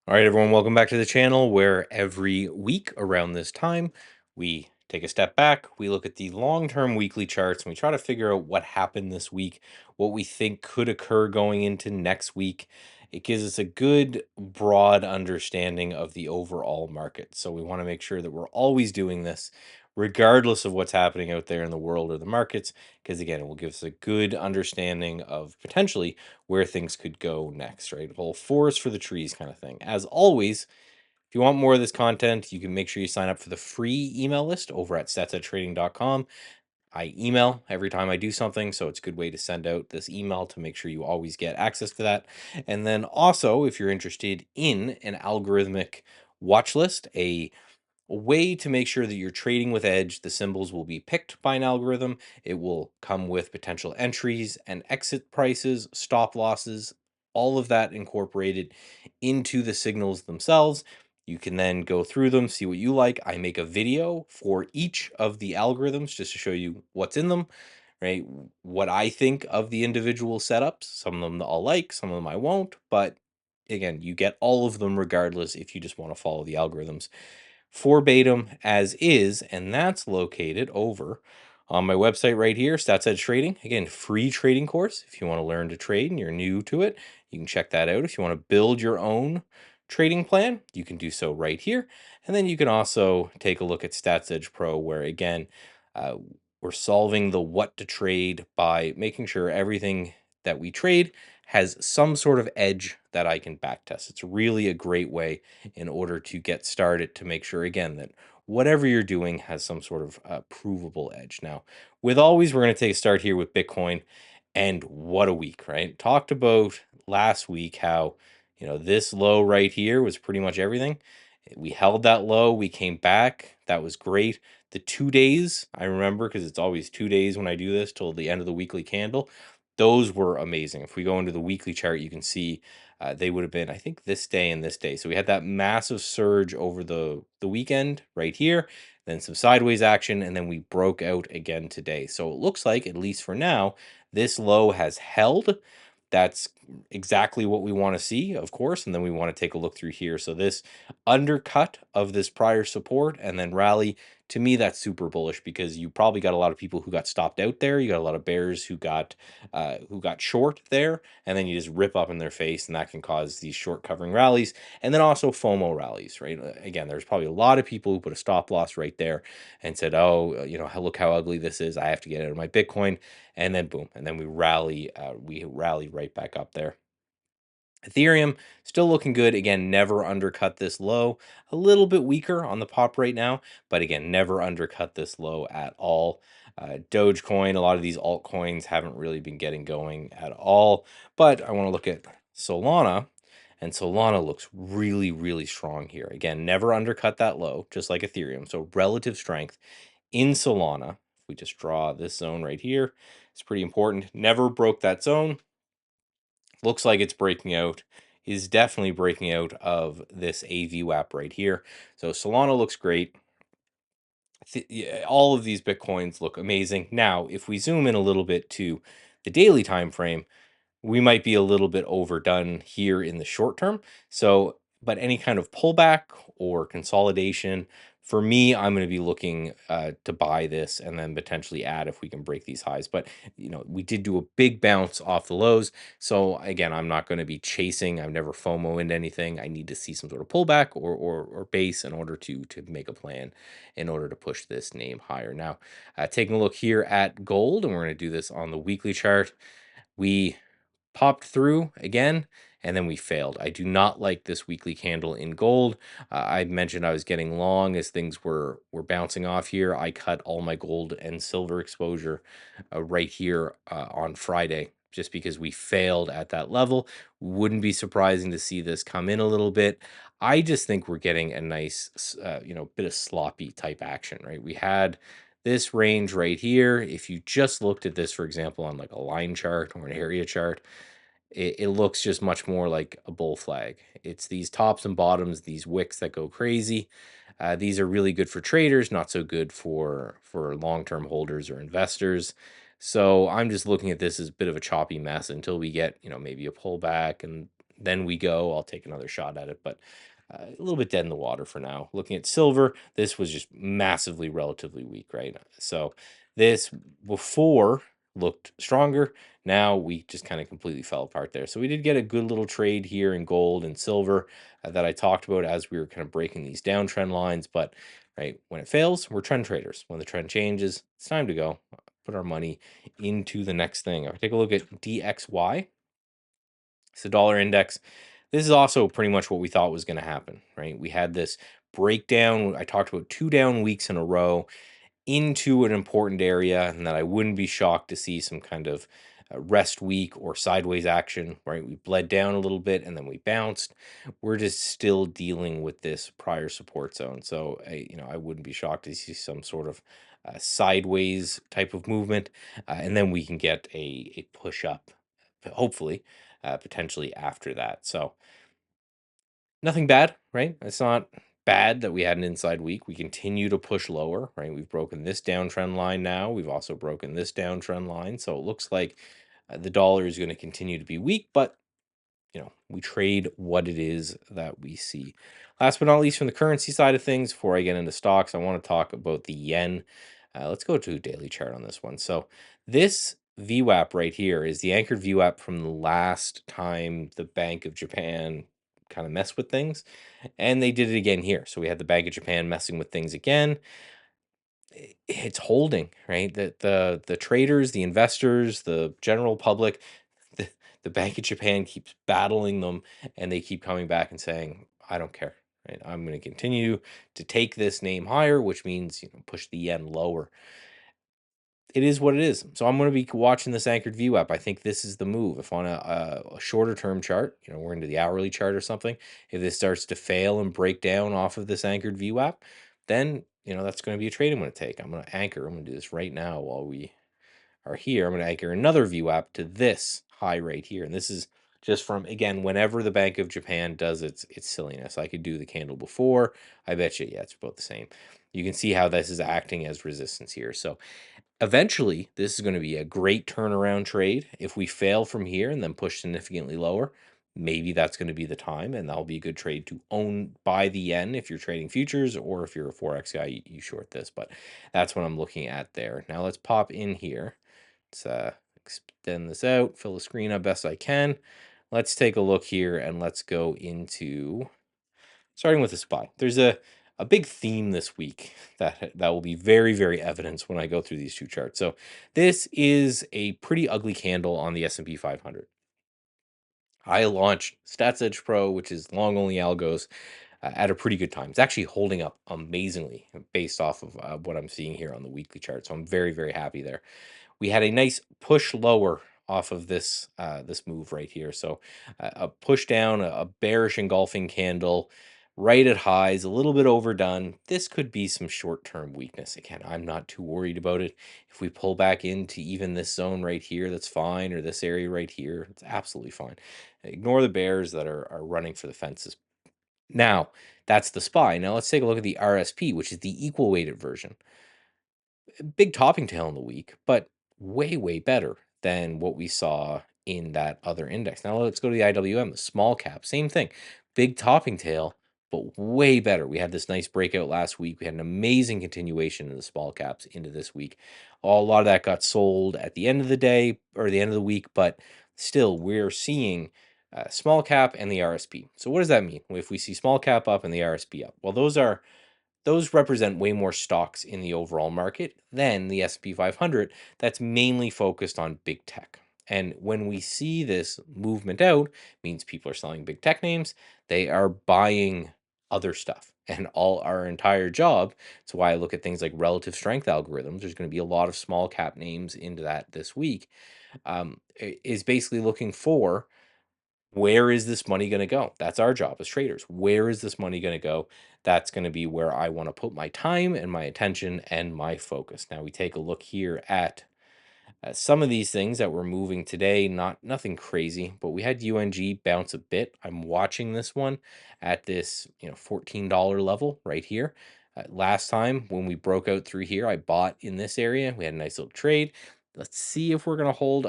All right, everyone, welcome back to the channel where every week around this time, we take a step back, we look at the long-term weekly charts, and we try to figure out what happened this week, what we think could occur going into next week. It gives us a good, broad understanding of the overall market. So we want to make sure that we're always doing this, regardless of what's happening out there in the world or the markets, because again, it will give us a good understanding of potentially where things could go next, right? Whole forest for the trees kind of thing. As always, if you want more of this content, you can make sure you sign up for the free email list over at StatsEdgeTrading.com. I email every time I do something, so it's a good way to send out this email to make sure you always get access to that. And then also, if you're interested in an algorithmic watch list, a way to make sure that you're trading with edge, the symbols will be picked by an algorithm. It will come with potential entries and exit prices, stop losses, all of that incorporated into the signals themselves. You can then go through them, see what you like. I make a video for each of the algorithms just to show you what's in them, right? What I think of the individual setups. Some of them I'll like, some of them I won't, but again, you get all of them regardless if you just want to follow the algorithms verbatim as is, and that's located over on my website right here, Stats Edge Trading. Again, free trading course. If you want to learn to trade and you're new to it, you can check that out. If you want to build your own trading plan, you can do so right here. And then you can also take a look at Stats Edge Pro, where again, uh, we're solving the what to trade by making sure everything that we trade has some sort of edge that I can backtest. It's really a great way in order to get started to make sure, again, that whatever you're doing has some sort of provable edge. Now, with always, we're going to take a start here with Bitcoin. And what a week, right? Talked about last week how, this low right here was pretty much everything. We held that low, we came back. That was great. The 2 days, I remember because it's always 2 days when I do this till the end of the weekly candle. Those were amazing. If we go into the weekly chart, you can see they would have been, I think, this day and this day. So we had that massive surge over the weekend right here, then some sideways action, and then we broke out again today. So it looks like, at least for now, this low has held. That's exactly what we want to see, of course, and then we want to take a look through here. So this undercut of this prior support and then rally, to me, that's super bullish because you probably got a lot of people who got stopped out there. You got a lot of bears who got short there, and then you just rip up in their face, and that can cause these short covering rallies, and then also FOMO rallies, right? Again, there's probably a lot of people who put a stop loss right there and said, "Oh, look how ugly this is. I have to get out of my Bitcoin," and then boom, and then we rally right back up there. Ethereum still looking good. Again, never undercut this low. A little bit weaker on the pop right now, but again, never undercut this low at all. Dogecoin, a lot of these altcoins haven't really been getting going at all. But I want to look at Solana, and Solana looks really, really strong here. Again, never undercut that low, just like Ethereum. So relative strength in Solana. If we just draw this zone right here, it's pretty important. Never broke that zone. Looks like it's breaking out, is definitely breaking out of this AVWAP right here. So Solana looks great. Yeah, all of these Bitcoins look amazing. Now, if we zoom in a little bit to the daily time frame, we might be a little bit overdone here in the short term. So, but any kind of pullback or consolidation, for me, I'm going to be looking to buy this and then potentially add if we can break these highs. But, we did do a big bounce off the lows. So again, I'm not going to be chasing. I've never FOMO into anything. I need to see some sort of pullback or base in order to make a plan in order to push this name higher. Now, taking a look here at gold, and we're going to do this on the weekly chart. We popped through again, and then we failed. I do not like this weekly candle in gold. I mentioned I was getting long as things were bouncing off here. I cut all my gold and silver exposure right here on Friday, just because we failed at that level. Wouldn't be surprising to see this come in a little bit. I just think we're getting a nice, bit of sloppy type action, right? We had this range right here. If you just looked at this, for example, on like a line chart or an area chart, it looks just much more like a bull flag. It's these tops and bottoms, these wicks that go crazy. These are really good for traders, not so good for long-term holders or investors. So I'm just looking at this as a bit of a choppy mess until we get, maybe a pullback and Then we go, I'll take another shot at it, but a little bit dead in the water for now. Looking at silver, this was just massively relatively weak, right? So this before looked stronger. Now we just kind of completely fell apart there. So we did get a good little trade here in gold and silver that I talked about as we were kind of breaking these downtrend lines. But right when it fails, we're trend traders. When the trend changes, it's time to go put our money into the next thing. If I take a look at DXY, it's the dollar index. This is also pretty much what we thought was going to happen, right? We had this breakdown. I talked about 2 down weeks in a row into an important area, and that I wouldn't be shocked to see some kind of rest week or sideways action, right? We bled down a little bit and then we bounced. We're just still dealing with this prior support zone. So, I wouldn't be shocked to see some sort of sideways type of movement, and then we can get a push up, hopefully, potentially after that. So, nothing bad, right? It's not bad that we had an inside week. We continue to push lower, right? We've broken this downtrend line now. We've also broken this downtrend line. So it looks like the dollar is going to continue to be weak, but we trade what it is that we see. Last but not least, from the currency side of things, before I get into stocks, I want to talk about the yen. Let's go to a daily chart on this one. So this VWAP right here is the anchored VWAP from the last time the Bank of Japan kind of messed with things, and they did it again here. So we had the Bank of Japan messing with things again. It's holding, right? That the traders, the investors, the general public, the, the Bank of Japan keeps battling them, and they keep coming back and saying, I don't care, right? I'm going to continue to take this name higher, which means push the yen lower. It is what it is. So I'm going to be watching this anchored VWAP. I think this is the move. If on a shorter term chart, we're into the hourly chart or something, if this starts to fail and break down off of this anchored VWAP, then that's going to be a trade I'm going to take. I'm going to anchor. I'm going to do this right now while we are here. I'm going to anchor another VWAP to this high right here. And this is just from, again, whenever the Bank of Japan does its silliness. I could do the candle before. I bet you, yeah, it's about the same. You can see how this is acting as resistance here. So eventually, this is going to be a great turnaround trade. If we fail from here and then push significantly lower, maybe that's going to be the time, and that'll be a good trade to buy the yen if you're trading futures, or if you're a Forex guy, you short this. But that's what I'm looking at there. Now let's pop in here. Let's extend this out, fill the screen up best I can. Let's take a look here, and let's go into starting with the SPY. There's a big theme this week that will be very, very evident when I go through these two charts. So this is a pretty ugly candle on the S&P 500. I launched StatsEdge Pro, which is long only algos, at a pretty good time. It's actually holding up amazingly based off of what I'm seeing here on the weekly chart. So I'm very, very happy there. We had a nice push lower off of this move right here. So a push down, a bearish engulfing candle right at highs, a little bit overdone. This could be some short-term weakness. Again, I'm not too worried about it. If we pull back into even this zone right here, that's fine, or this area right here, it's absolutely fine. Ignore the bears that are running for the fences. Now, that's the SPY. Now let's take a look at the RSP, which is the equal weighted version. Big topping tail in the week, but way, way better than what we saw in that other index. Now let's go to the IWM, the small cap, same thing. Big topping tail, but way better. We had this nice breakout last week. We had an amazing continuation in the small caps into this week. A lot of that got sold at the end of the day or the end of the week, but still we're seeing small cap and the RSP. So what does that mean? If we see small cap up and the RSP up, well, those represent way more stocks in the overall market than the S&P 500 that's mainly focused on big tech. And when we see this movement out, means people are selling big tech names, they are buying other stuff. And our entire job, that's why I look at things like relative strength algorithms, there's going to be a lot of small cap names into that this week, is basically looking for, where is this money going to go? That's our job as traders. Where is this money going to go? That's going to be where I want to put my time and my attention and my focus. Now we take a look here at some of these things that we're moving today. Nothing crazy, but we had UNG bounce a bit. I'm watching this one at this $14 level right here. Last time when we broke out through here, I bought in this area. We had a nice little trade. Let's see if we're going to hold.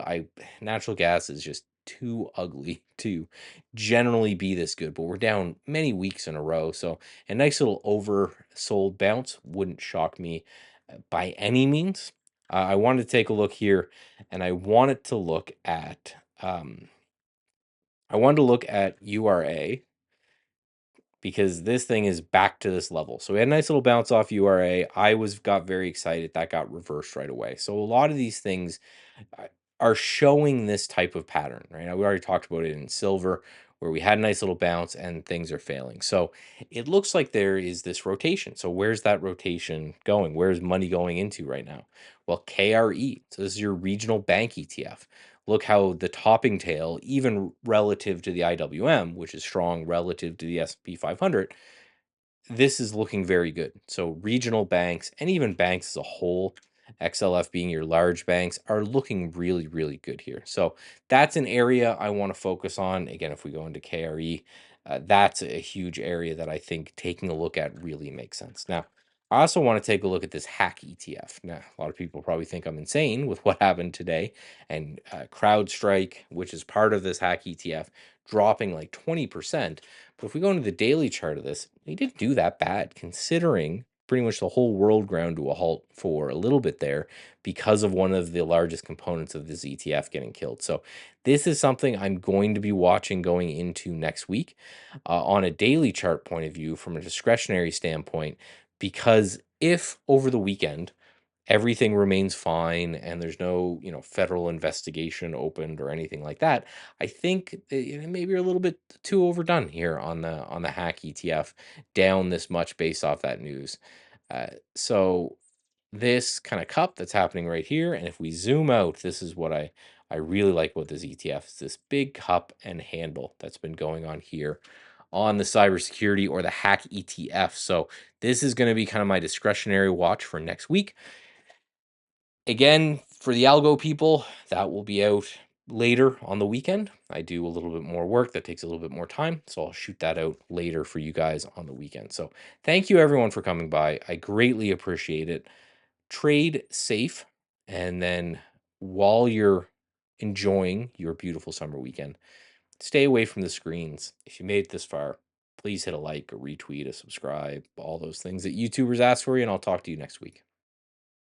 Natural gas is just too ugly to generally be this good, but we're down many weeks in a row. So a nice little oversold bounce wouldn't shock me by any means. I wanted to take a look here, and I wanted to look at URA because this thing is back to this level. So we had a nice little bounce off URA. Got very excited. That got reversed right away. So a lot of these things uh, are showing this type of pattern, right? Now, we already talked about it in silver, where we had a nice little bounce and things are failing. So it looks like there is this rotation. So where's that rotation going? Where's money going into right now? Well, KRE. So this is your regional bank ETF. Look how the topping tail, even relative to the IWM, which is strong relative to the S&P 500, this is looking very good. So regional banks and even banks as a whole, XLF being your large banks, are looking really, really good here. So that's an area I want to focus on. Again, if we go into KRE, that's a huge area that I think taking a look at really makes sense. Now, I also want to take a look at this hack ETF. Now, a lot of people probably think I'm insane with what happened today, and CrowdStrike, which is part of this hack ETF, dropping like 20%. But if we go into the daily chart of this, he didn't do that bad considering pretty much the whole world ground to a halt for a little bit there because of one of the largest components of this ETF getting killed. So this is something I'm going to be watching going into next week on a daily chart point of view from a discretionary standpoint, because if over the weekend everything remains fine and there's no federal investigation opened or anything like that, I think maybe you're a little bit too overdone here on the hack ETF, down this much based off that news. So this kind of cup that's happening right here, and if we zoom out, this is what I really like about this ETF. It's this big cup and handle that's been going on here on the cybersecurity or the hack ETF. So this is going to be kind of my discretionary watch for next week. Again, for the algo people, that will be out later on the weekend. I do a little bit more work that takes a little bit more time, so I'll shoot that out later for you guys on the weekend. So, thank you everyone for coming by. I greatly appreciate it. Trade safe, and then while you're enjoying your beautiful summer weekend, stay away from the screens. If you made it this far, please hit a like, a retweet, a subscribe, all those things that YouTubers ask for you, and I'll talk to you next week.